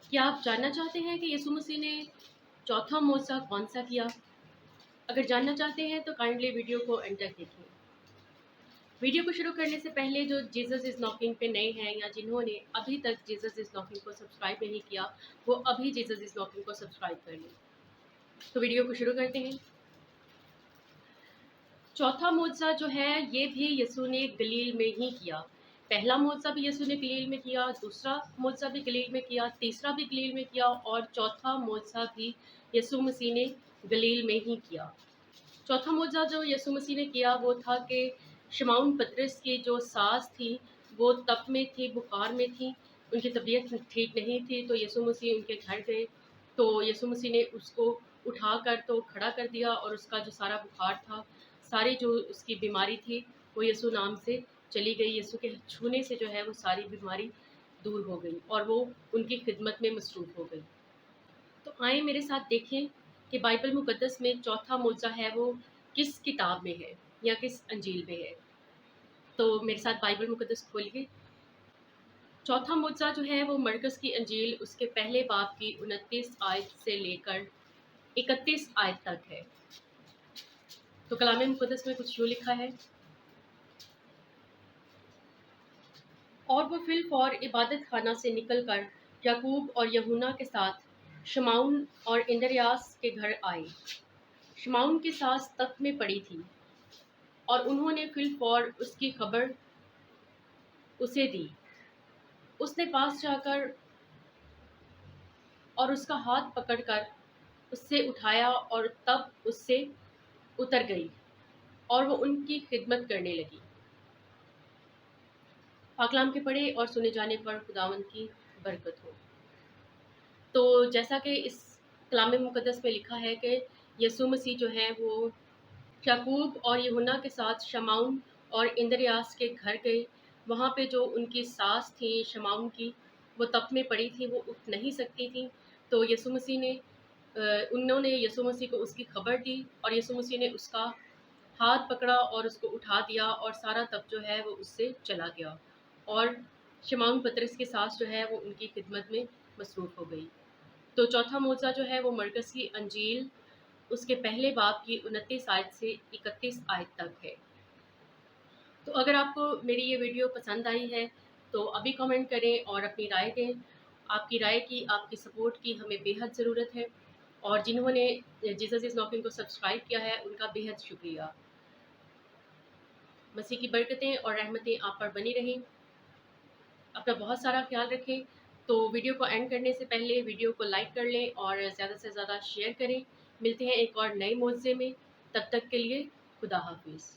क्या आप जानना चाहते हैं कि यीशु मसीह ने चौथा मोज़ा कौन-सा किया? अगर जानना चाहते हैं तो काइंडली वीडियो को एंड तक देखिए। वीडियो को शुरू करने से पहले जो जीसस इज़ नॉकिंग पे नए हैं या जिन्होंने अभी तक जीसस इज़ नॉकिंग को सब्सक्राइब नहीं किया, वो अभी जीसस इज़ नॉकिंग को सब्सक्राइब कर लें। तो वीडियो को शुरू करते हैं। चौथा मोज़ा जो है ये भी यीशु ने गलील में ही किया। पहला मोज़ा भी यीशु ने गलील में किया, दूसरा मोज़ा भी गलील में किया, तीसरा भी गलील में किया और चौथा मोज़ा भी यीशु मसीह ने गलील में ही किया। चौथा मोज़ा जो यीशु मसीह ने किया वो था कि शिमौन पतरस की जो सास थी वो तप में थी, बुखार में थी, उनकी तबीयत ठीक नहीं थी, तो यीशु मसीह उनके घर गए। तो यीशु मसीह ने उसको उठाकर तो खड़ा कर दिया और उसका जो सारा बुखार था, सारी जो उसकी बीमारी थी वो यीशु नाम से चली गई। यीशु के छूने से जो है वो सारी बीमारी दूर हो गई और वो उनकी खिदमत में मसरूफ़ हो गई। तो आइए मेरे साथ देखें कि बाइबल मुक़द्दस में चौथा मोज़ा है वो किस किताब में है या किस अंजील में है। तो मेरे साथ बाइबल मुक़द्दस खोलिए। चौथा मोज़ा जो है वो मरकस की अंजील उसके पहले बाब की 29 आयत से लेकर 31 आयत तक है। तो कलाम मुक़द्दस में कुछ यूँ लिखा है, और वो फिल फौर इबादत खाना से निकलकर याकूब और यूहन्ना के साथ शमौन और इंद्रियास के घर आए। शमौन की सास तख्त में पड़ी थी और उन्होंने फिल फौर उसकी खबर उसे दी। उसने पास जाकर और उसका हाथ पकड़कर उससे उठाया और तब उससे उतर गई और वो उनकी खिदमत करने लगी। पाकलाम के पढ़े और सुने जाने पर खुदावंद की बरकत हो। तो जैसा कि इस कलाम मुक़द्दस में लिखा है कि यीशु मसीह जो है वो याकूब और यूहन्ना के साथ शमौन और इंद्रियास के घर गए। वहाँ पे जो उनकी सास थी शमौन की, वो तप में पड़ी थी, वो उठ नहीं सकती थी। तो यीशु मसीह ने उन्होंने यीशु मसीह को उसकी खबर दी और यीशु मसीह ने उसका हाथ पकड़ा और उसको उठा दिया और सारा तप जो है वो उससे चला गया और शमौन पतरस की सास जो है वो उनकी खिदमत में मसरूफ़ हो गई। तो चौथा मोज़ा जो है वो मरकस की अंजील उसके पहले बाब की 29 आयत से 31 आयत तक है। तो अगर आपको मेरी ये वीडियो पसंद आई है तो अभी कमेंट करें और अपनी राय दें। आपकी राय की, आपकी सपोर्ट की हमें बेहद ज़रूरत है और जिन्होंने जीसस इज़ नॉकिंग को सब्सक्राइब किया है उनका बेहद शुक्रिया। मसीह की बरकतें और रहमतें आप पर बनी रहें। अपना बहुत सारा ख्याल रखें। तो वीडियो को एंड करने से पहले वीडियो को लाइक कर लें और ज़्यादा से ज़्यादा शेयर करें। मिलते हैं एक और नए मौज़े में, तब तक के लिए खुदा हाफिज़।